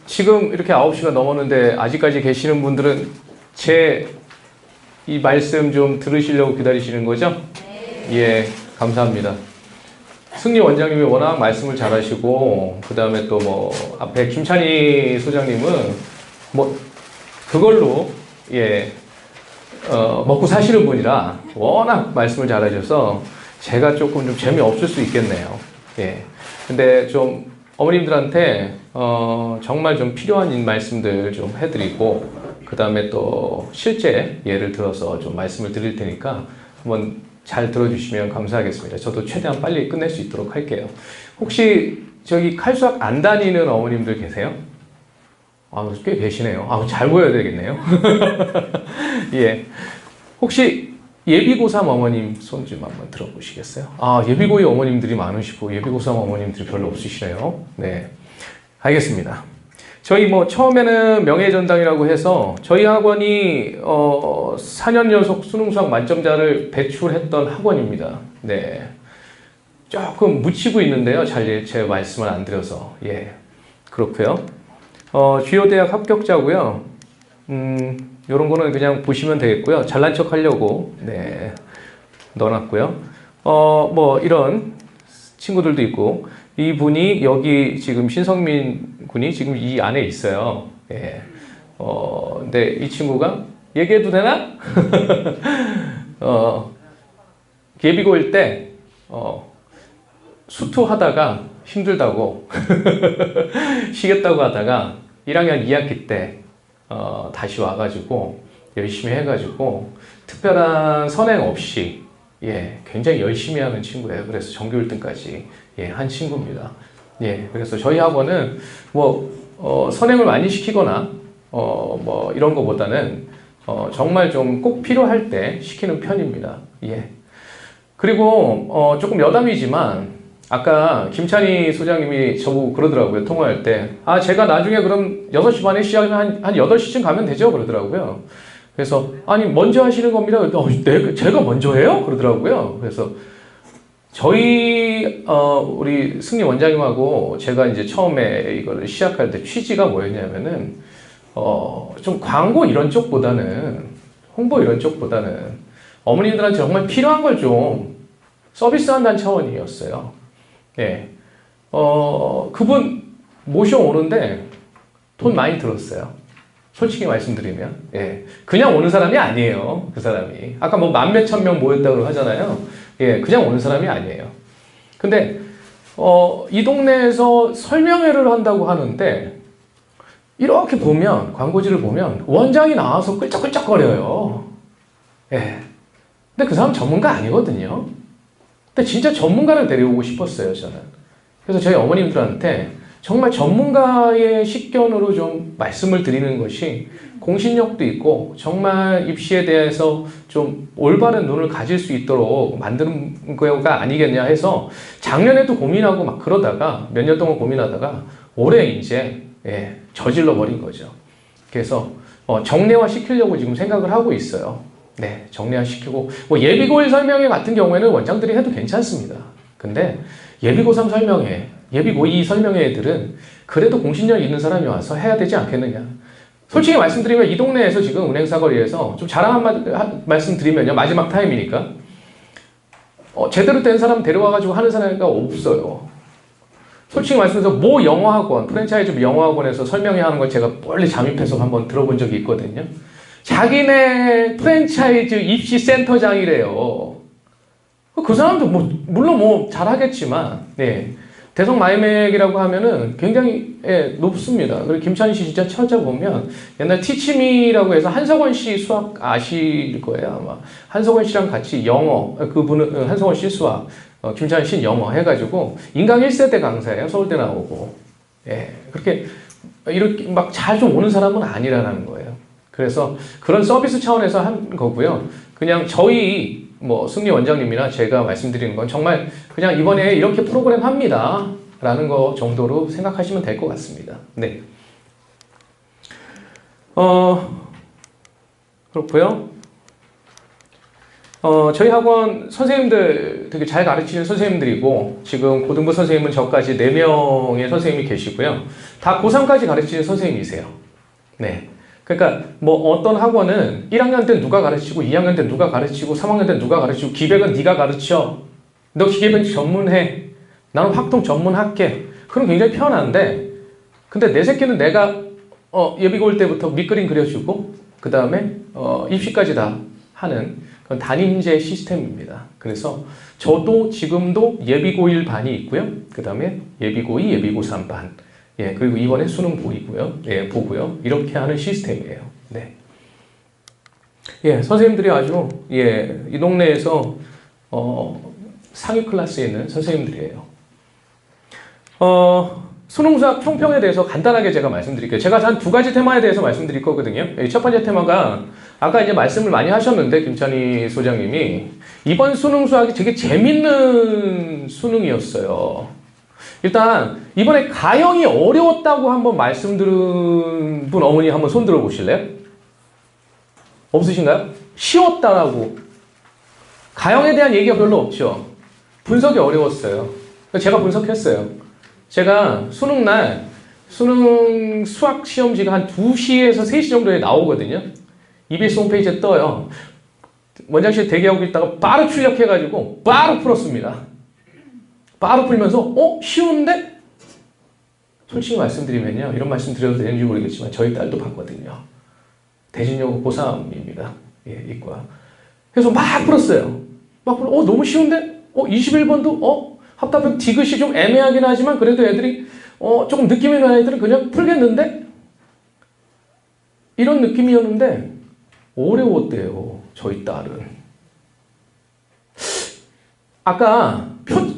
지금 이렇게 9시가 넘었는데 아직까지 계시는 분들은 제 이 말씀 좀 들으시려고 기다리시는 거죠? 예, 감사합니다. 승리 원장님이 워낙 말씀을 잘하시고, 그 다음에 또 뭐, 앞에 김찬희 소장님은 뭐, 그걸로, 예, 먹고 사시는 분이라 워낙 말씀을 잘하셔서 제가 조금 좀 재미없을 수 있겠네요. 예. 근데 좀 어머님들한테, 정말 좀 필요한 말씀들 좀 해드리고, 그 다음에 또 실제 예를 들어서 좀 말씀을 드릴 테니까 한번 잘 들어주시면 감사하겠습니다. 저도 최대한 빨리 끝낼 수 있도록 할게요. 혹시 저기 칼수학 안 다니는 어머님들 계세요? 꽤 계시네요. 잘 보여야 되겠네요. 예. 혹시 예비고3 어머님 손 좀 한번 들어보시겠어요? 예비고2 어머님들이 많으시고 예비고3 어머님들이 별로 없으시네요. 네. 알겠습니다. 저희 뭐 처음에는 명예전당이라고 해서 저희 학원이 4년 연속 수능 수학 만점자를 배출했던 학원입니다. 네. 조금 묻히고 있는데요. 제 말씀을 안 드려서. 예. 그렇고요. 주요 대학 합격자고요. 요런 거는 그냥 보시면 되겠고요. 잘난 척 하려고, 네, 넣어놨고요. 뭐, 이런 친구들도 있고, 이분이 여기 지금 신성민 군이 지금 이 안에 있어요. 예. 근데 이 친구가 얘기해도 되나? 예비고일 때, 수투하다가 힘들다고, 쉬겠다고 하다가 1학년 2학기 때, 다시 와가지고 열심히 해가지고 특별한 선행 없이 예, 굉장히 열심히 하는 친구예요. 그래서 전교 1등까지 예, 한 친구입니다. 예, 그래서 저희 학원은 뭐 선행을 많이 시키거나 뭐 이런 거보다는 정말 좀 꼭 필요할 때 시키는 편입니다. 예. 그리고 조금 여담이지만 아까 김찬희 소장님이 저보고 그러더라고요. 통화할 때. 제가 나중에 그럼 6시 반에 시작하면 한 8시쯤 가면 되죠? 그러더라고요. 그래서, 아니, 먼저 하시는 겁니다. 제가 먼저 해요? 그러더라고요. 그래서, 우리 승리 원장님하고 제가 이제 처음에 이거를 시작할 때 취지가 뭐였냐면은, 좀 광고 이런 쪽보다는, 홍보 이런 쪽보다는 어머님들한테 정말 필요한 걸 좀 서비스한다는 차원이었어요. 예. 그분 모셔오는데 돈 많이 들었어요. 솔직히 말씀드리면. 예. 그냥 오는 사람이 아니에요. 그 사람이. 아까 뭐 만 몇천 명 모였다고 하잖아요. 예. 그냥 오는 사람이 아니에요. 근데, 이 동네에서 설명회를 한다고 하는데, 이렇게 보면, 광고지를 보면, 원장이 나와서 끌적끌적거려요. 예. 근데 그 사람 전문가 아니거든요. 근데 진짜 전문가를 데려오고 싶었어요, 저는. 그래서 저희 어머님들한테 정말 전문가의 식견으로 좀 말씀을 드리는 것이 공신력도 있고 정말 입시에 대해서 좀 올바른 눈을 가질 수 있도록 만드는 거가 아니겠냐 해서 작년에도 고민하고 막 그러다가 몇 년 동안 고민하다가 올해 이제 저질러 버린 거죠. 그래서 정례화 시키려고 지금 생각을 하고 있어요. 네, 정리화시키고 뭐 예비고1 설명회 같은 경우에는 원장들이 해도 괜찮습니다. 근데 예비고3 설명회, 예비고2 설명회 애들은 그래도 공신력 있는 사람이 와서 해야 되지 않겠느냐. 솔직히 말씀드리면 이 동네에서 지금 은행사거리에서 좀 자랑 말씀 드리면요. 마지막 타임이니까 제대로 된 사람 데려와가지고 하는 사람이 없어요. 솔직히 말씀드려서 모 영어학원, 프랜차이즈 영어학원에서 설명회 하는 걸 제가 빨리 잠입해서 한번 들어본 적이 있거든요. 자기네 프랜차이즈 입시 센터장이래요. 그 사람도 물론 잘하겠지만, 네. 대성 마이맥이라고 하면은 굉장히, 높습니다. 그리고 김찬희 씨 진짜 찾아보면 옛날 티치미라고 해서 한석원 씨 수학 아실 거예요, 아마. 한석원 씨랑 같이 영어, 그분은 한석원 씨 수학, 김찬희 씨는 영어 해가지고 인강 1세대 강사예요. 서울대 나오고. 예. 그렇게, 이렇게 막 잘 좀 오는 사람은 아니라는 거예요. 그래서 그런 서비스 차원에서 한 거고요. 그냥 저희 승리 원장님이나 제가 말씀드리는 건 정말 그냥 이번에 이렇게 프로그램 합니다. 라는 거 정도로 생각하시면 될 것 같습니다. 네. 그렇고요. 저희 학원 선생님들 되게 잘 가르치는 선생님들이고, 지금 고등부 선생님은 저까지 4명의 선생님이 계시고요. 다 고3까지 가르치는 선생님이세요. 네. 그러니까 뭐 어떤 학원은 1학년 때 누가 가르치고, 2학년 때 누가 가르치고, 3학년 때 누가 가르치고, 기백은 네가 가르쳐. 너 기계변 전문해. 나는 확통 전문할게. 그럼 굉장히 편한데, 근데 내 새끼는 내가 예비고 올 때부터 밑그림 그려주고, 그 다음에 입시까지 다 하는 그런 담임제 시스템입니다. 그래서 저도 지금도 예비고1 반이 있고요. 그 다음에 예비고2, 예비고3 반. 예, 그리고 이번에 수능 보이고요. 예, 보고요. 이렇게 하는 시스템이에요. 네. 예, 선생님들이 아주, 예, 이 동네에서, 상위 클래스에 있는 선생님들이에요. 수능 수학 총평에 대해서 간단하게 제가 말씀드릴게요. 제가 한 2가지 테마에 대해서 말씀드릴 거거든요. 첫 번째 테마가, 아까 이제 말씀을 많이 하셨는데, 김찬희 소장님이, 이번 수능 수학이 되게 재밌는 수능이었어요. 일단 이번에 가형이 어려웠다고 한번 말씀드린 분 어머니 한번 손 들어 보실래요? 없으신가요? 쉬웠다라고. 가형에 대한 얘기가 별로 없죠. 분석이 어려웠어요. 제가 분석했어요. 제가 수능날 수능 수학 시험지가 한 2시에서 3시 정도에 나오거든요. EBS 홈페이지에 떠요. 원장실 대기하고 있다가 바로 출력해가지고 바로 풀었습니다. 바로 풀면서 쉬운데? 솔직히 말씀드리면요, 이런 말씀 드려도 되는지 모르겠지만 저희 딸도 봤거든요. 대진여고 고3입니다. 예, 이과. 그래서 막 풀었어요. 막 풀어, 너무 쉬운데? 21번도 합답은 디귿이 좀 애매하긴 하지만 그래도 애들이 조금 느낌 있는 애들은 그냥 풀겠는데? 이런 느낌이었는데 어려웠대요, 저희 딸은. 아까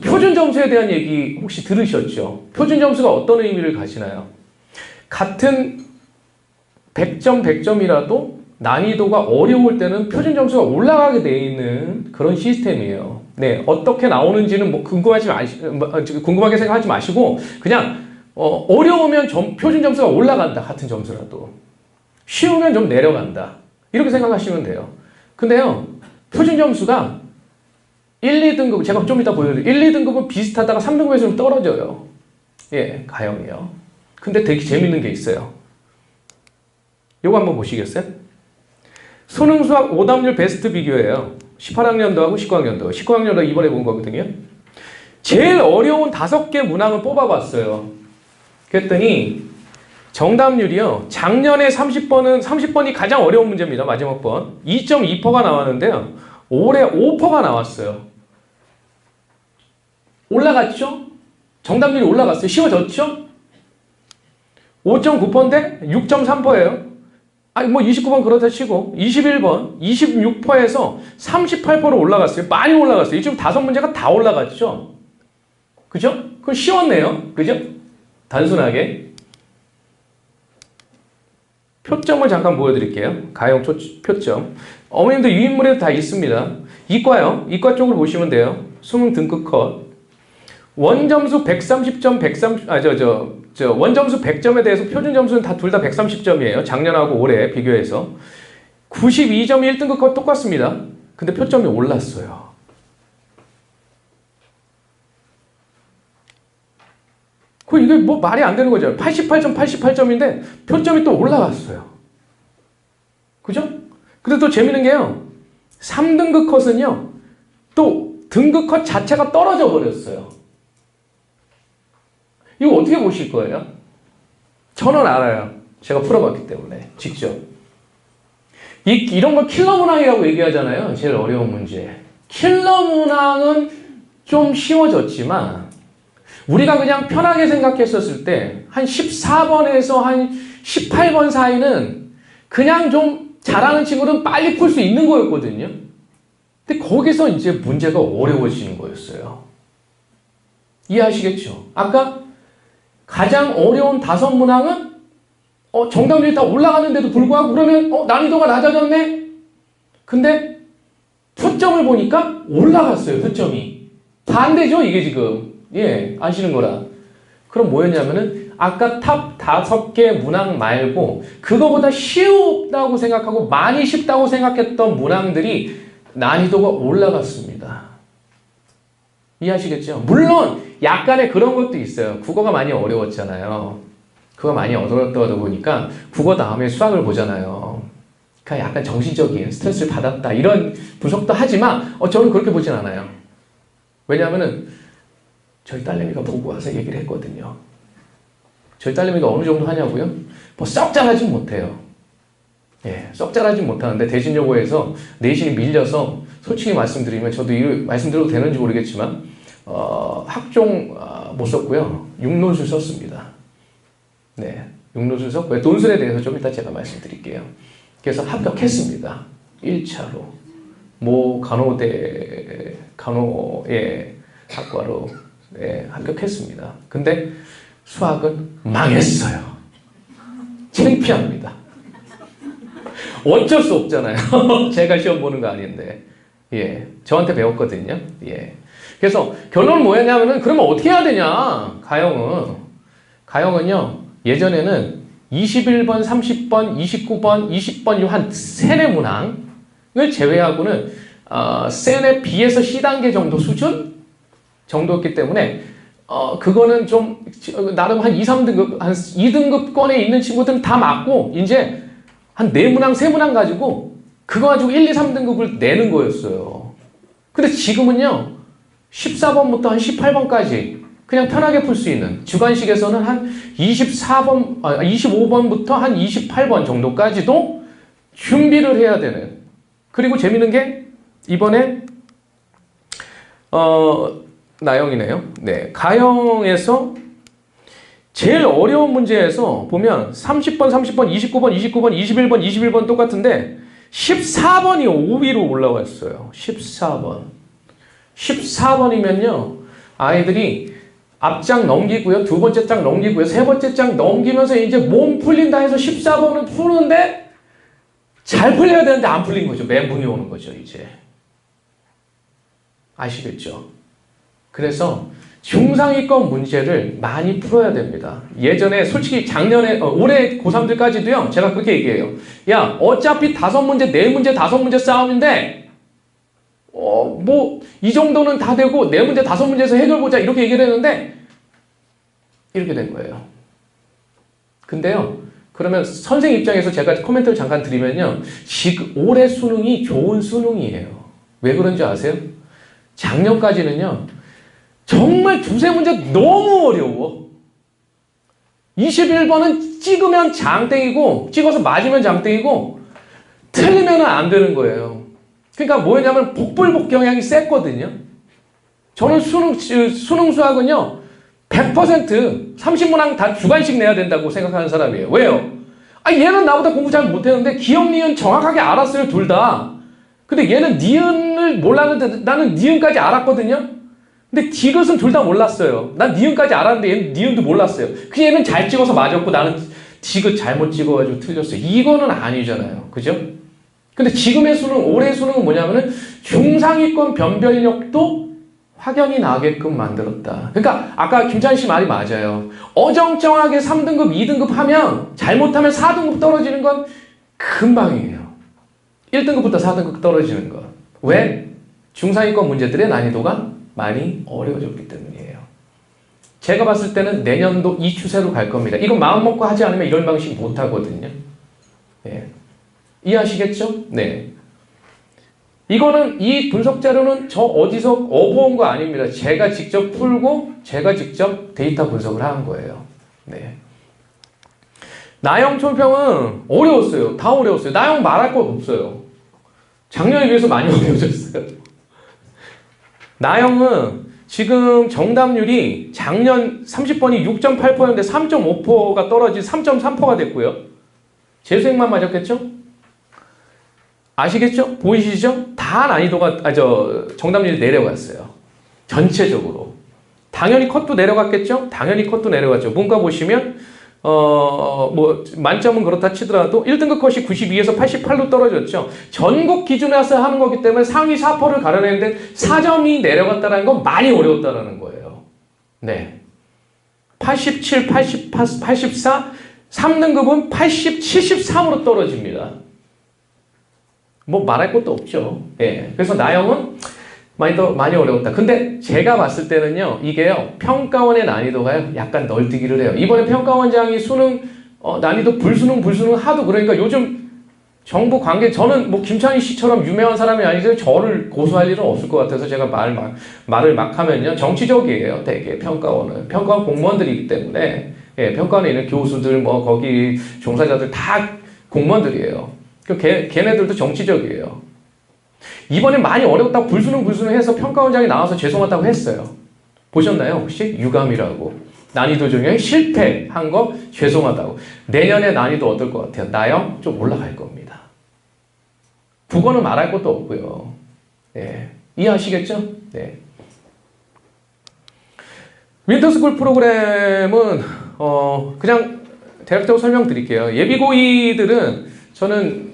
표준 점수에 대한 얘기 혹시 들으셨죠? 표준 점수가 어떤 의미를 가지나요? 같은 100점, 100점이라도 난이도가 어려울 때는 표준 점수가 올라가게 되어 있는 그런 시스템이에요. 네, 어떻게 나오는지는 뭐 궁금하게 생각하지 마시고 그냥 어려우면 표준 점수가 올라간다. 같은 점수라도. 쉬우면 좀 내려간다. 이렇게 생각하시면 돼요. 근데요, 표준 점수가 1, 2등급, 제가 좀 이따 보여드릴게요. 1, 2등급은 비슷하다가 3등급에서 좀 떨어져요. 예, 가형이요. 근데 되게 재밌는 게 있어요. 요거 한번 보시겠어요? 수능 수학 오답률 베스트 비교예요. 18학년도하고 19학년도. 19학년도 이번에 본 거거든요. 제일 어려운 5개 문항을 뽑아봤어요. 그랬더니 정답률이요. 작년에 30번이 가장 어려운 문제입니다. 마지막 번. 2.2%가 나왔는데요. 올해 5%가 나왔어요. 올라갔죠? 정답률이 올라갔어요. 쉬워졌죠? 5.9%인데 6.3%예요. 아니 뭐 29번 그렇다 치고 21번, 26%에서 38%로 올라갔어요. 많이 올라갔어요. 지금 5문제가 다 올라갔죠? 그죠? 그건 쉬웠네요. 그죠? 단순하게. 표점을 잠깐 보여드릴게요. 가형 표점. 어머님도 유인물에도 다 있습니다. 이과요. 이과 쪽을 보시면 돼요. 수능 등급 컷. 원점수 130점, 원점수 100점에 대해서 표준 점수는 다 둘 다 130점이에요. 작년하고 올해 비교해서. 92점이 1등급 컷 똑같습니다. 근데 표점이 올랐어요. 이게 뭐 말이 안 되는 거죠. 88점, 88점인데 표점이 또 올라갔어요. 그죠? 근데 또 재밌는 게요. 3등급 컷은요. 또 등급 컷 자체가 떨어져 버렸어요. 이거 어떻게 보실 거예요? 저는 알아요. 제가 풀어봤기 때문에. 직접. 이런 걸 킬러 문항이라고 얘기하잖아요. 제일 어려운 문제. 킬러 문항은 좀 쉬워졌지만 우리가 그냥 편하게 생각했었을 때 한 14번에서 한 18번 사이는 그냥 좀 잘하는 친구는 빨리 풀 수 있는 거였거든요. 근데 거기서 이제 문제가 어려워지는 거였어요. 이해하시겠죠? 아까 가장 어려운 5문항은 정답률이 다 올라가는데도 불구하고 그러면 난이도가 낮아졌네? 근데 표점을 보니까 올라갔어요. 표점이. 반대죠 이게 지금. 예, 아시는 거라. 그럼 뭐였냐면은 아까 탑 5개 문항 말고 그거보다 쉽다고 생각하고 많이 쉽다고 생각했던 문항들이 난이도가 올라갔습니다. 이해하시겠죠? 물론 약간의 그런 것도 있어요. 국어가 많이 어려웠잖아요. 그거 많이 어려웠다 보니까 국어 다음에 수학을 보잖아요. 그러니까 약간 정신적인 스트레스를 받았다 이런 분석도 하지만 저는 그렇게 보진 않아요. 왜냐하면은 저희 딸내미가 보고 와서 얘기를 했거든요. 저희 딸내미가 어느 정도 하냐고요? 뭐 썩 잘하진 못해요. 예, 썩 잘하진 못하는데 대진여고에서 내신이 밀려서 솔직히 말씀드리면 저도 말씀드려도 되는지 모르겠지만 학종 못 썼고요. 육론술 썼습니다. 네, 육론술 썼고요. 논술에 대해서 좀 이따 제가 말씀드릴게요. 그래서 합격했습니다. 1차로 모 간호의 학과로 합격했습니다. 근데 수학은 망했어요. 창피합니다. 어쩔 수 없잖아요. 제가 시험 보는 거 아닌데. 예, 저한테 배웠거든요. 예. 그래서 결론은 뭐였냐면은 그러면 어떻게 해야 되냐? 가형은요. 예전에는 21번, 30번, 29번, 20번 이 한 3, 4문항을 제외하고는 센에 B에서 C단계 정도 수준 정도였기 때문에 그거는 좀 나름 한 2, 3등급, 한 2등급권에 있는 친구들은 다 맞고 이제 한 4문항, 3문항 가지고 그거 가지고 1, 2, 3등급을 내는 거였어요. 근데 지금은요. 14번부터 한 18번까지 그냥 편하게 풀 수 있는 주관식에서는 한 25번부터 한 28번 정도까지도 준비를 해야 되는. 그리고 재밌는 게 이번에 나형이네요. 네, 가형에서 제일 어려운 문제에서 보면 30번, 30번, 29번, 29번, 21번, 21번 똑같은데 14번이 5위로 올라왔어요. 14번이면요. 아이들이 앞장 넘기고요. 두 번째 장 넘기고요. 세 번째 장 넘기면서 이제 몸 풀린다 해서 14번을 푸는데 잘 풀려야 되는데 안 풀린 거죠. 멘붕이 오는 거죠. 이제. 아시겠죠? 그래서 중상위권 문제를 많이 풀어야 됩니다. 예전에 솔직히 작년에 올해 고3들까지도요. 제가 그렇게 얘기해요. 야 어차피 5문제 4문제 5문제 싸움인데 뭐 이 정도는 다 되고 4문제 5문제에서 해결보자 이렇게 얘기를 했는데 이렇게 된 거예요. 근데요. 그러면 선생님 입장에서 제가 코멘트를 잠깐 드리면요. 지금 올해 수능이 좋은 수능이에요. 왜 그런지 아세요? 작년까지는요. 정말 2-3문제 너무 어려워. 21번은 찍으면 장땡이고 찍어서 맞으면 장땡이고 틀리면 안 되는 거예요. 그러니까 뭐냐면 복불복 경향이 셌거든요. 저는 수능 수학은요. 100% 30문항 다 주관식 내야 된다고 생각하는 사람이에요. 왜요? 얘는 나보다 공부 잘 못했는데 기억, 니은 정확하게 알았어요. 둘 다. 근데 얘는 니은을 몰랐는데 나는 니은까지 알았거든요. 근데 디귿은 둘 다 몰랐어요. 난 니은까지 알았는데 얘는 니은도 몰랐어요. 그 얘는 잘 찍어서 맞았고 나는 디귿 잘못 찍어가지고 틀렸어요. 이거는 아니잖아요. 그죠? 근데 지금의 수능, 올해 수능은 뭐냐면은 중상위권 변별력도 확연히 나게끔 만들었다. 그러니까 아까 김찬희 씨 말이 맞아요. 어정쩡하게 3등급, 2등급 하면 잘못하면 4등급 떨어지는 건 금방이에요. 1등급부터 4등급 떨어지는 거. 왜? 중상위권 문제들의 난이도가 많이 어려워졌기 때문이에요. 제가 봤을 때는 내년도 이 추세로 갈 겁니다. 이건 마음 먹고 하지 않으면 이런 방식 못 하거든요. 예. 이해하시겠죠? 네. 이거는 이 분석 자료는 저 어디서 어부온 거 아닙니다. 제가 직접 풀고 제가 직접 데이터 분석을 한 거예요. 네. 나형 총평은 어려웠어요. 다 어려웠어요. 나형 말할 거 없어요. 작년에 비해서 많이 어려워졌어요. 나형은 지금 정답률이 작년 30번이 6.8%인데 3.5%가 떨어진 3.3%가 됐고요. 재수행만 맞았겠죠? 아시겠죠? 보이시죠? 다 난이도가 정답률이 내려갔어요. 전체적으로. 당연히 컷도 내려갔겠죠? 당연히 컷도 내려갔죠. 문과 보시면 뭐 만점은 그렇다 치더라도 1등급 컷이 92에서 88로 떨어졌죠. 전국 기준에서 하는 거기 때문에 상위 4%를 가려내는데 4점이 내려갔다는 건 많이 어려웠다는 거예요. 네. 87, 88, 84, 3등급은 80, 73으로 떨어집니다. 뭐 말할 것도 없죠. 예. 그래서 나영은 많이 어려웠다. 근데 제가 봤을 때는요, 이게요, 평가원의 난이도가 약간 널뛰기를 해요. 이번에 평가원장이 수능, 난이도 불수능 하도 그러니까 요즘 정부 관계, 저는 뭐 김창희 씨처럼 유명한 사람이 아니죠. 저를 고소할 일은 없을 것 같아서 제가 말을 막 하면요, 정치적이에요. 되게 평가원은. 평가원 공무원들이기 때문에, 예, 평가원에 있는 교수들, 뭐, 거기 종사자들 다 공무원들이에요. 걔네들도 정치적이에요. 이번에 많이 어렵다고 불수능 해서 평가원장이 나와서 죄송하다고 했어요. 보셨나요? 혹시? 유감이라고. 난이도 중에 실패한 거 죄송하다고. 내년에 난이도 어떨 것 같아요? 나영? 좀 올라갈 겁니다. 국어는 말할 것도 없고요. 네. 이해하시겠죠? 네. 윈터스쿨 프로그램은 그냥 대략적으로 설명드릴게요. 예비고이들은 저는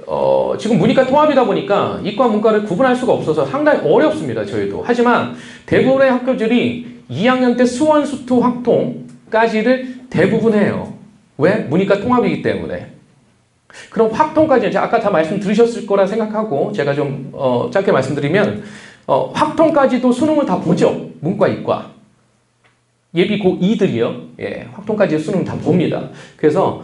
지금 문이과 통합이다 보니까 이과 문과를 구분할 수가 없어서 상당히 어렵습니다. 저희도. 하지만 대부분의 학교들이 2학년 때 수원, 수투, 확통까지를 대부분 해요. 왜? 문이과 통합이기 때문에. 그럼 확통까지는 제가 아까 다 말씀 들으셨을 거라 생각하고 제가 좀 짧게 말씀드리면 확통까지도 수능을 다 보죠. 문과, 이과. 예비 고2들이요. 예, 확통까지 수능 다 봅니다. 그래서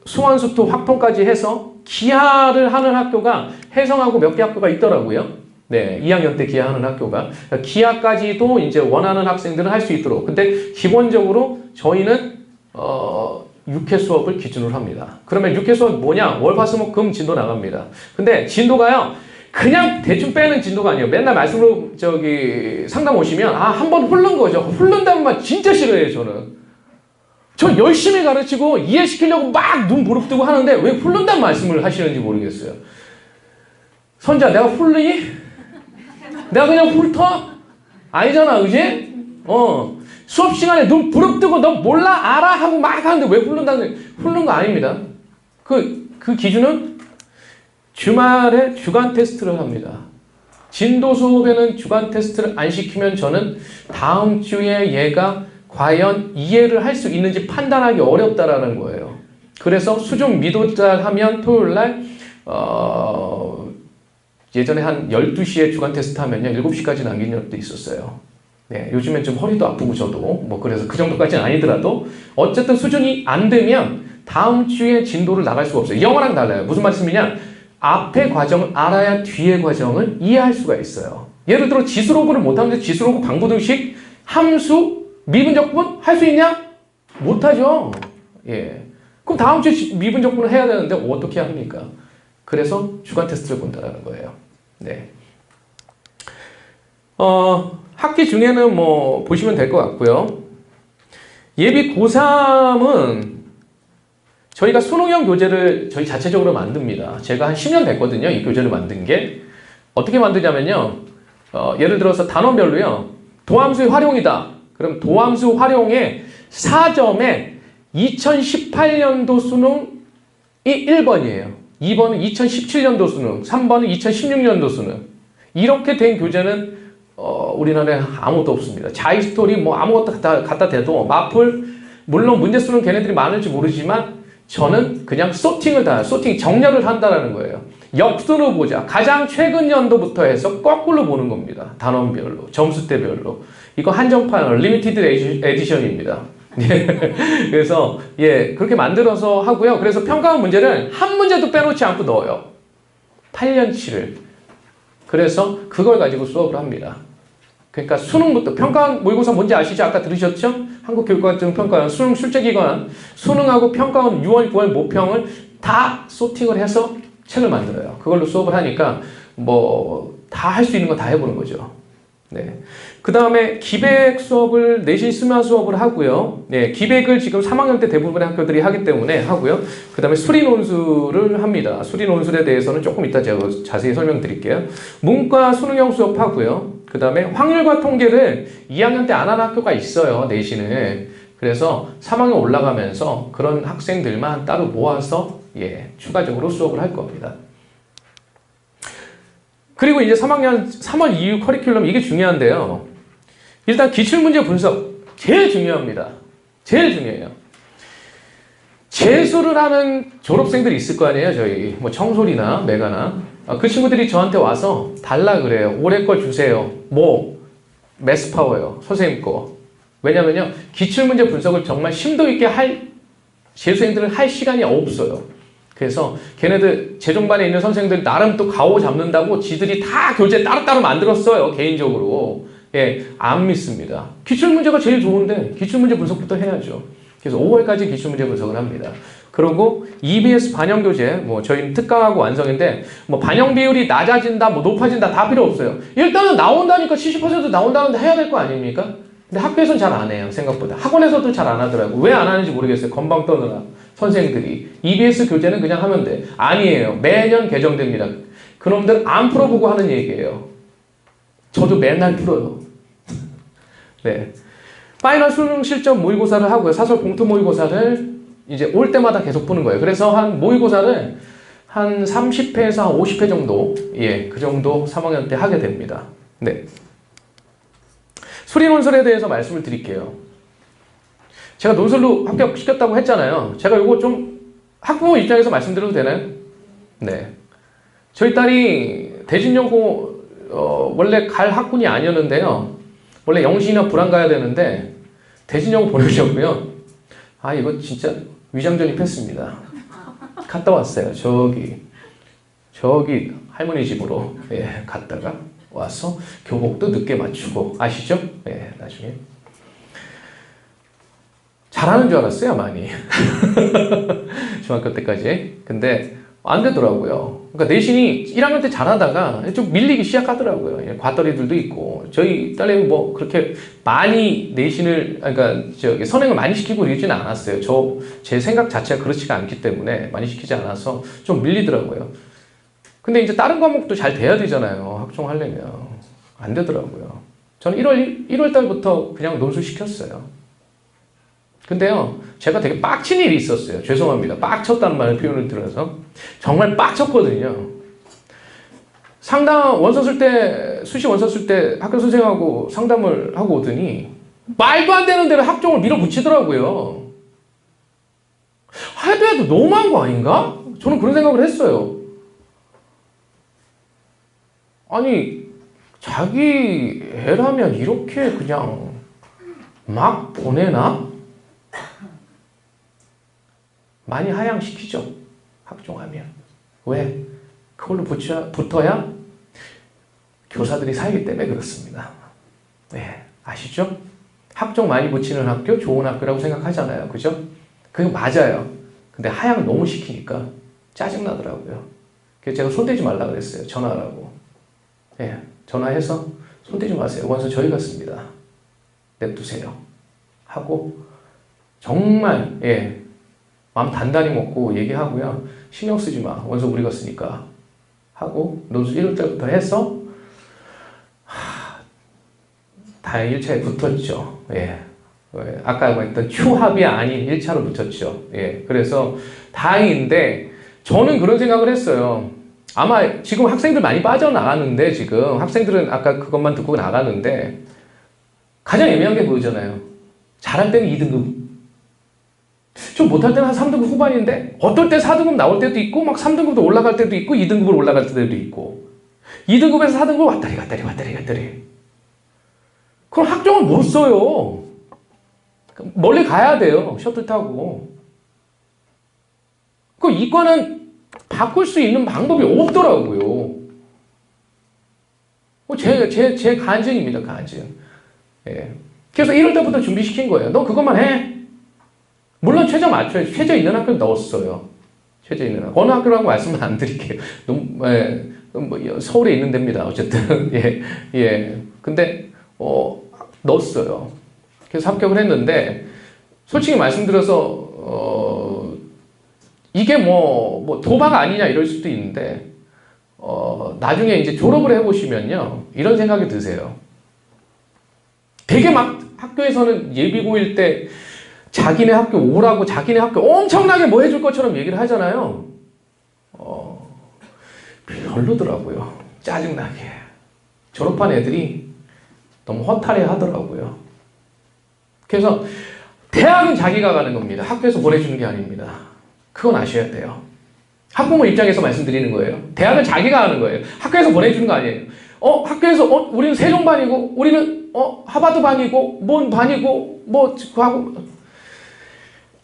수원, 수투, 확통까지 해서 기하를 하는 학교가 해성하고 몇 개 학교가 있더라고요. 네, 2학년 때 기하하는 학교가. 기하까지도 이제 원하는 학생들은 할 수 있도록. 근데 기본적으로 저희는 6회 수업을 기준으로 합니다. 그러면 6회 수업 뭐냐? 월, 화, 수, 목, 금 진도 나갑니다. 근데 진도가요, 그냥 대충 빼는 진도가 아니에요. 맨날 말씀으로 상담 오시면 한 번 훑는 거죠. 훑는다는 말 진짜 싫어해요, 저는. 저 열심히 가르치고 이해시키려고 막 눈 부릅뜨고 하는데 왜 훑는다는 말씀을 하시는지 모르겠어요. 선자, 내가 훑니? 내가 그냥 훑어? 아니잖아, 그지? 수업 시간에 눈 부릅뜨고 너 몰라, 알아? 하고 막 하는데 왜 훑는 거 아닙니다. 그 기준은 주말에 주간 테스트를 합니다. 진도 수업에는 주간 테스트를 안 시키면 저는 다음 주에 얘가 과연 이해를 할 수 있는지 판단하기 어렵다라는 거예요. 그래서 수중 미도달 하면 토요일날 예전에 한 12시에 주간 테스트 하면요 7시까지 남긴 적도 있었어요. 네, 요즘엔 좀 허리도 아프고 저도 뭐 그래서 그 정도까지는 아니더라도 어쨌든 수준이 안 되면 다음 주에 진도를 나갈 수가 없어요. 영어랑 달라요. 무슨 말씀이냐? 앞의 과정을 알아야 뒤의 과정을 이해할 수가 있어요. 예를 들어 지수로그를 못하는데 지수로그 방부등식, 함수, 미분적분 할 수 있냐? 못하죠. 예. 그럼 다음 주에 미분적분을 해야 되는데 어떻게 합니까? 그래서 주간 테스트를 본다는 거예요. 네. 학기 중에는 뭐 보시면 될 것 같고요. 예비 고3은 저희가 수능형 교재를 저희 자체적으로 만듭니다. 제가 한 10년 됐거든요. 이 교재를 만든 게. 어떻게 만드냐면요. 예를 들어서 단원별로요. 도함수의 활용이다. 그럼 도함수 활용의 4점에 2018년도 수능이 1번이에요. 2번은 2017년도 수능, 3번은 2016년도 수능. 이렇게 된 교재는 우리나라에 아무것도 없습니다. 자이스토리 뭐 아무것도 갖다 대도 마플, 물론 문제수는 걔네들이 많을지 모르지만 저는 그냥 소팅 정렬을 한다는 거예요. 역순으로 보자. 가장 최근 연도부터 해서 거꾸로 보는 겁니다. 단원별로, 점수대별로. 이거 한정판 리미티드 에디션입니다. 그래서 그렇게 만들어서 하고요. 그래서 평가원 문제를 한 문제도 빼놓지 않고 넣어요. 8년치를. 그래서 그걸 가지고 수업을 합니다. 그러니까 수능부터 평가원 모의고사 뭔지 아시죠? 아까 들으셨죠? 한국교육과정평가원 수능 출제기관 수능하고 평가원 6월, 9월 모평을 다 소팅을 해서 책을 만들어요. 그걸로 수업을 하니까 뭐 다 할 수 있는 거 다 해보는 거죠. 네. 그 다음에 기백 수업을 내신 수면 수업을 하고요. 네, 기백을 지금 3학년 때 대부분의 학교들이 하기 때문에 하고요. 그 다음에 수리 논술을 합니다. 수리 논술에 대해서는 조금 이따 제가 자세히 설명드릴게요. 문과 수능형 수업 하고요. 그 다음에 확률과 통계를 2학년 때 안 하는 학교가 있어요. 내신을. 그래서 3학년 올라가면서 그런 학생들만 따로 모아서 추가적으로 수업을 할 겁니다. 그리고 이제 3학년 3월 이후 커리큘럼 이게 중요한데요. 일단 기출문제 분석 제일 중요합니다. 제일 중요해요. 재수를 하는 졸업생들이 있을 거 아니에요. 저희 뭐 청솔이나 메가나 그 친구들이 저한테 와서 달라 그래요. 올해 거 주세요. 뭐 매스파워요. 선생님 거. 왜냐면요. 기출문제 분석을 정말 심도 있게 할 재수생들은 할 시간이 없어요. 그래서 걔네들 재종반에 있는 선생님들 나름 또 가오 잡는다고 지들이 다 교재 따로따로 만들었어요. 개인적으로. 예, 안 믿습니다. 기출문제가 제일 좋은데 기출문제 분석부터 해야죠. 그래서 5월까지 기출문제 분석을 합니다. 그리고 EBS 반영 교재, 뭐 저희는 특강하고 완성인데 뭐 반영 비율이 낮아진다, 뭐 높아진다 다 필요 없어요. 일단은 나온다니까 70% 나온다는데 해야 될 거 아닙니까? 근데 학교에서는 잘 안 해요. 생각보다. 학원에서도 잘 안 하더라고. 왜 안 하는지 모르겠어요. 건방 떠느라. 선생님들이. EBS 교재는 그냥 하면 돼. 아니에요. 매년 개정됩니다. 그놈들 안 풀어보고 하는 얘기예요. 저도 맨날 풀어요. 네. 파이널 수능 실전 모의고사를 하고요. 사설 봉투 모의고사를 이제 올 때마다 계속 푸는 거예요. 그래서 한 모의고사를 한 30회에서 한 50회 정도, 예, 그 정도 3학년 때 하게 됩니다. 네. 수리 논술에 대해서 말씀을 드릴게요. 제가 논술로 합격시켰다고 했잖아요. 제가 이거 좀 학부모 입장에서 말씀드려도 되나요? 네. 저희 딸이 대진여고 원래 갈 학군이 아니었는데요. 원래 영신이나 불안 가야 되는데 대진여고 보내려고요. 아 이거 진짜 위장전입했습니다. 갔다 왔어요. 저기 할머니 집으로 예, 갔다가 와서 교복도 늦게 맞추고 아시죠? 예, 나중에 잘하는 줄 알았어요 많이. 중학교 때까지. 근데 안 되더라고요. 그러니까 내신이 1학년 때 잘하다가 좀 밀리기 시작하더라고요. 과떨이들도 있고 저희 딸내미 뭐 그렇게 많이 내신을 그러니까 저기 선행을 많이 시키고 이러지는 않았어요. 제 생각 자체가 그렇지가 않기 때문에 많이 시키지 않아서 좀 밀리더라고요. 근데 이제 다른 과목도 잘 돼야 되잖아요. 학종하려면 안 되더라고요. 저는 1월 달부터 그냥 논술 시켰어요. 근데요, 제가 되게 빡친 일이 있었어요. 죄송합니다. 빡쳤다는 말을 표현을 들어서. 정말 빡쳤거든요. 상담, 원서 쓸 때, 수시 원서 쓸 때 학교 선생님하고 상담을 하고 오더니, 말도 안 되는 대로 학종을 밀어붙이더라고요. 해도 너무한 거 아닌가? 저는 그런 생각을 했어요. 아니, 자기 애라면 이렇게 그냥 막 보내나? 많이 하향시키죠. 학종하면. 왜? 그걸로 붙어야 교사들이 살기 때문에 그렇습니다. 네, 아시죠? 학종 많이 붙이는 학교, 좋은 학교라고 생각하잖아요. 그죠? 그게 맞아요. 근데 하향을 너무 시키니까 짜증나더라고요. 그래서 제가 손대지 말라 그랬어요. 전화하라고. 네, 전화해서 손대지 마세요. 원서 저희 갔습니다. 냅두세요. 하고 정말 예, 마음 단단히 먹고 얘기하고요. 신경 쓰지 마. 원서 우리가 쓰니까. 하고 논술 1월달부터 해서 다행히 1차에 붙었죠. 예. 아까 말했던 추합이 아닌 1차로 붙었죠. 예. 그래서 다행인데 저는 그런 생각을 했어요. 아마 지금 학생들 많이 빠져나가는데 지금 학생들은 아까 그것만 듣고 나가는데 가장 애매한 게 그거잖아요. 잘할 때는 2등급. 좀 못할 때는 한 3등급 후반인데 어떨 때 4등급 나올 때도 있고 막 3등급도 올라갈 때도 있고 2등급으로 올라갈 때도 있고 2등급에서 4등급 왔다리 그럼 학종을 못 써요. 멀리 가야 돼요. 셔틀 타고. 그 이과는 바꿀 수 있는 방법이 없더라고요. 제 간증입니다. 간증. 예. 그래서 1월 때부터 준비시킨 거예요. 너 그것만 해. 물론 최저 맞춰야지. 최저 있는 학교를 넣었어요. 최저 있는 학교. 어느 학교라고 말씀은 안 드릴게요. 예, 뭐 서울에 있는 데입니다. 어쨌든. 예, 예. 근데, 넣었어요. 그래서 합격을 했는데, 솔직히 말씀드려서, 이게 뭐 도박 아니냐 이럴 수도 있는데, 나중에 이제 졸업을 해보시면요. 이런 생각이 드세요. 되게 막 학교에서는 예비고일 때 자기네 학교 오라고 자기네 학교 엄청나게 뭐 해줄 것처럼 얘기를 하잖아요. 별로더라고요. 짜증나게. 졸업한 애들이 너무 허탈해 하더라고요. 그래서 대학은 자기가 가는 겁니다. 학교에서 보내주는 게 아닙니다. 그건 아셔야 돼요. 학부모 입장에서 말씀드리는 거예요. 대학은 자기가 하는 거예요. 학교에서 보내주는 거 아니에요. 학교에서 우리는 세종반이고 우리는 하버드반이고 뭔 반이고 뭐 하고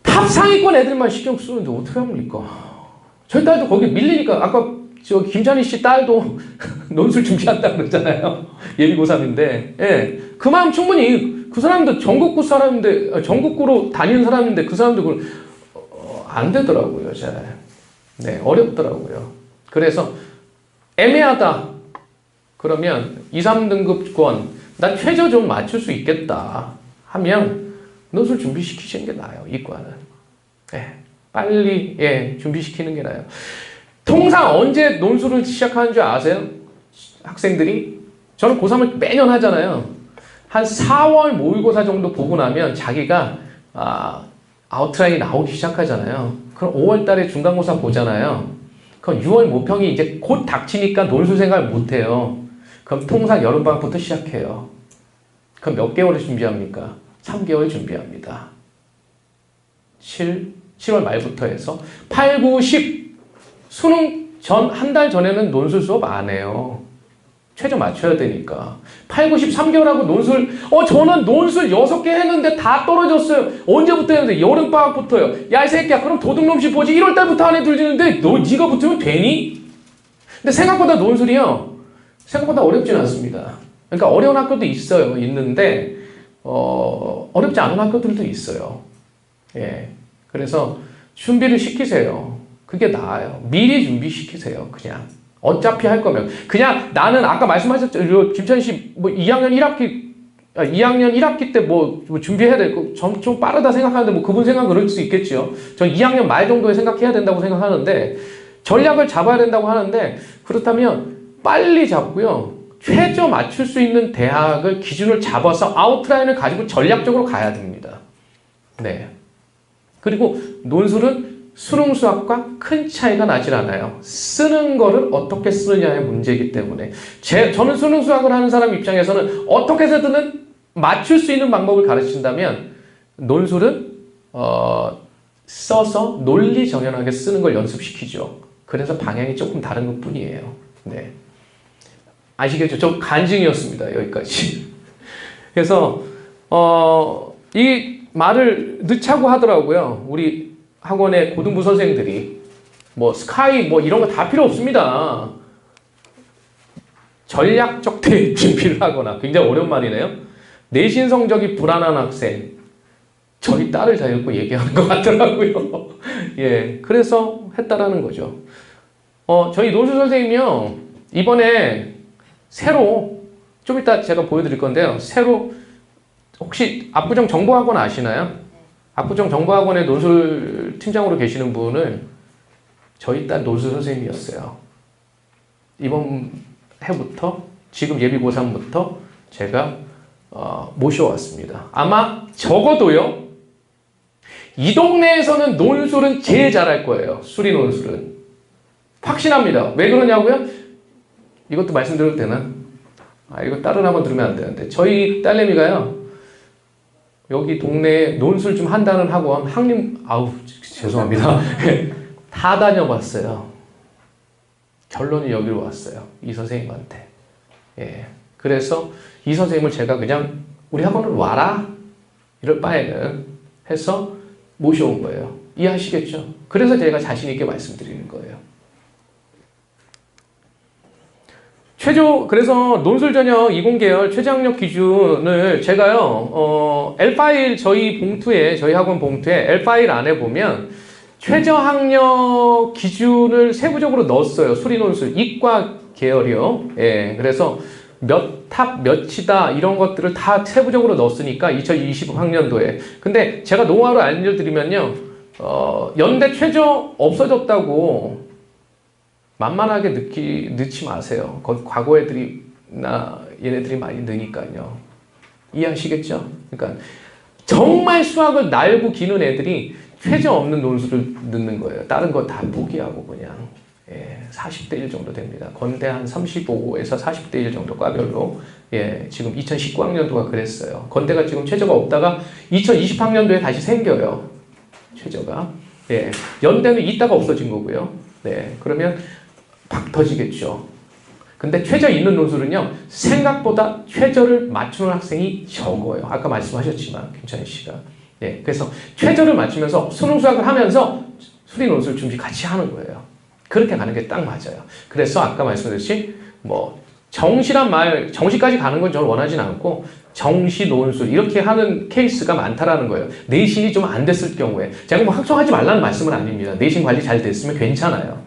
탑 상위권 애들만 신경 쓰는데 어떻게 합니까? 저희 딸도 거기 밀리니까 아까 저 김찬희 씨 딸도 논술 준비한다고 그러잖아요. 예비 고3인데 예, 그 마음 충분히 그 사람도 전국구 사람인데 전국구로 다니는 사람인데 그 사람도 그걸 안 되더라고요. 잘. 네, 어렵더라고요. 그래서 애매하다. 그러면 2, 3등급권 나 최저 좀 맞출 수 있겠다 하면 논술 준비시키시는 게 나아요. 이과는. 네, 빨리 준비시키는 게 나아요. 통상 언제 논술을 시작하는 줄 아세요? 학생들이? 저는 고3을 매년 하잖아요. 한 4월 모의고사 정도 보고 나면 자기가 아웃라인이 나오기 시작하잖아요. 그럼 5월 달에 중간고사 보잖아요. 그럼 6월 모평이 이제 곧 닥치니까 논술 생각을 못해요. 그럼 통상 여름방학부터 시작해요. 그럼 몇 개월을 준비합니까? 3개월 준비합니다. 7월 말부터 해서 8, 9, 10 수능 전 한 달 전에는 논술 수업 안 해요. 최저 맞춰야 되니까. 8, 9, 10 3개월하고 논술 저는 논술 6개 했는데 다 떨어졌어요. 언제부터 했는데? 여름방학부터요. 야 이 새끼야 그럼 도둑놈씨 보지 1월달부터 안에 들지는데 네가 붙으면 되니? 근데 생각보다 논술이요. 생각보다 어렵진 않습니다. 그러니까 어려운 학교도 있어요. 있는데 어렵지 않은 학교들도 있어요. 예. 그래서 준비를 시키세요. 그게 나아요. 미리 준비시키세요. 그냥. 어차피 할 거면. 그냥 나는 아까 말씀하셨죠. 김찬희 씨, 뭐 2학년 1학기 때 뭐 준비해야 되고, 좀 빠르다 생각하는데, 뭐 그분 생각은 그럴 수 있겠죠. 전 2학년 말 정도에 생각해야 된다고 생각하는데, 전략을 잡아야 된다고 하는데, 그렇다면 빨리 잡고요. 최저 맞출 수 있는 대학을 기준을 잡아서 아웃라인을 가지고 전략적으로 가야 됩니다. 네. 그리고 논술은 수능 수학과 큰 차이가 나질 않아요. 쓰는 거를 어떻게 쓰느냐의 문제이기 때문에 저는 수능 수학을 하는 사람 입장에서는 어떻게 해서든 맞출 수 있는 방법을 가르친다면 논술은 써서 논리정연하게 쓰는 걸 연습시키죠. 그래서 방향이 조금 다른 것 뿐이에요. 네. 아시겠죠? 저 간증이었습니다. 여기까지. 그래서 이 말을 늦자고 하더라고요. 우리 학원의 고등부 선생들이 뭐 스카이 뭐 이런 거 다 필요 없습니다. 전략적 대입 준비를 하거나 굉장히 어려운 말이네요. 내신 성적이 불안한 학생 저희 딸을 다 읽고 얘기하는 것 같더라고요. 예, 그래서 했다라는 거죠. 저희 논술 선생님이요 이번에 새로 좀 이따 제가 보여드릴 건데요. 새로 혹시 압구정 정보학원 아시나요? 압구정 정보학원의 논술 팀장으로 계시는 분을 저희 딸 논술 선생님이었어요. 이번 해부터 지금 예비 고3부터 제가 모셔왔습니다. 아마 적어도요. 이 동네에서는 논술은 제일 잘할 거예요. 수리 논술은. 확신합니다. 왜 그러냐고요? 이것도 말씀드려도 되나? 이거 다른 학원 들으면 안 되는데 저희 딸내미가요. 여기 동네에 논술 좀 한다는 학원 죄송합니다. 다 다녀봤어요. 결론이 여기로 왔어요. 이 선생님한테. 예. 그래서 이 선생님을 제가 그냥 우리 학원으로 와라. 이럴 바에는 해서 모셔온 거예요. 이해하시겠죠? 그래서 제가 자신 있게 말씀드리는 거예요. 그래서 논술 전형 20계열 최저학력 기준을 제가요, L파일 저희 학원 봉투에 L파일 안에 보면 최저학력 기준을 세부적으로 넣었어요. 수리 논술, 이과 계열이요. 예, 그래서 몇 탑, 몇이다, 이런 것들을 다 세부적으로 넣었으니까 2020학년도에. 근데 제가 노하우를 알려드리면요, 연대 최저 없어졌다고 만만하게 넣지 마세요. 과거 애들이나 얘네들이 많이 느니까요. 이해하시겠죠? 그러니까 정말 수학을 날고 기는 애들이 최저 없는 논술을 넣는 거예요. 다른 거 다 포기하고 그냥 40대 1 정도 됩니다. 건대 한 35에서 40대 1 정도 과별로 지금 2019학년도가 그랬어요. 건대가 지금 최저가 없다가 2020학년도에 다시 생겨요. 최저가. 연대는 이따가 없어진 거고요. 네, 그러면 팍 터지겠죠. 근데 최저 있는 논술은요, 생각보다 최저를 맞추는 학생이 적어요. 아까 말씀하셨지만, 김찬희 씨가. 네, 그래서 최저를 맞추면서 수능 수학을 하면서 수리 논술 준비 같이 하는 거예요. 그렇게 가는 게 딱 맞아요. 그래서 아까 말씀드렸듯이, 뭐, 정시까지 가는 건 저는 원하진 않고, 정시 논술, 이렇게 하는 케이스가 많다라는 거예요. 내신이 좀 안 됐을 경우에. 제가 뭐 학종하지 말라는 말씀은 아닙니다. 내신 관리 잘 됐으면 괜찮아요.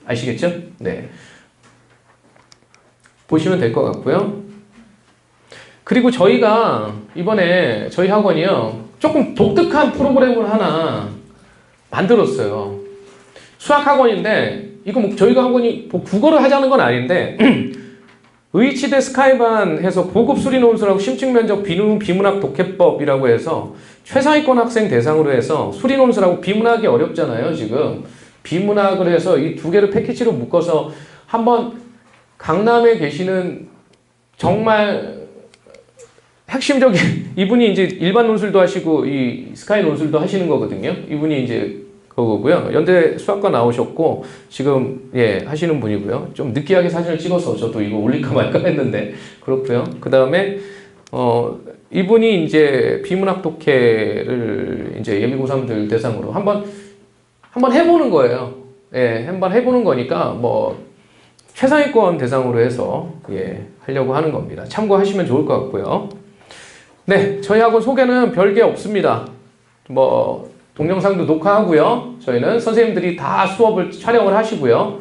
아시겠죠? 네. 보시면 될 것 같고요. 그리고 저희가 이번에 저희 학원이요, 조금 독특한 프로그램을 하나 만들었어요. 수학 학원인데, 이거 뭐 저희가 학원이 뭐 국어를 하자는 건 아닌데, 의치대 스카이반 해서 고급 수리 논술하고 심층 면적 비문학 독해법이라고 해서 최상위권 학생 대상으로 해서 수리 논술하고 비문학이 어렵잖아요, 지금. 비문학을 해서 이 두 개를 패키지로 묶어서 한번 강남에 계시는 정말 핵심적인 이분이 이제 일반 논술도 하시고 이 스카이 논술도 하시는 거거든요. 이분이 이제 그거고요. 연대 수학과 나오셨고 지금 예 하시는 분이고요. 좀 느끼하게 사진을 찍어서 저도 이거 올릴까 말까 했는데 그렇고요. 그 다음에 이분이 이제 비문학 독해를 이제 예비 고3들 대상으로 한번 해보는 거예요. 예, 한번 해보는 거니까 뭐 최상위권 대상으로 해서 예 하려고 하는 겁니다. 참고하시면 좋을 것 같고요. 네, 저희 학원 소개는 별게 없습니다. 뭐 동영상도 녹화하고요. 저희는 선생님들이 다 수업을 촬영을 하시고요.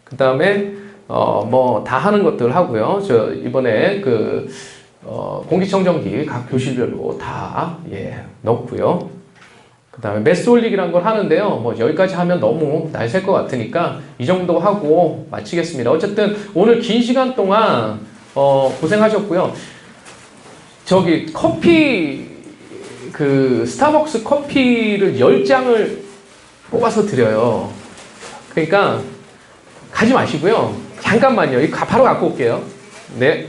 그 다음에 뭐 다 하는 것들 하고요. 저 이번에 그 공기청정기 각 교실별로 다 예 넣고요. 그 다음에 매스 올리기란 걸 하는데요. 뭐 여기까지 하면 너무 날샐 것 같으니까 이 정도 하고 마치겠습니다. 어쨌든 오늘 긴 시간 동안 고생하셨고요. 저기 커피 그 스타벅스 커피를 10장을 뽑아서 드려요. 그러니까 가지 마시고요. 잠깐만요. 이거 바로 갖고 올게요. 네.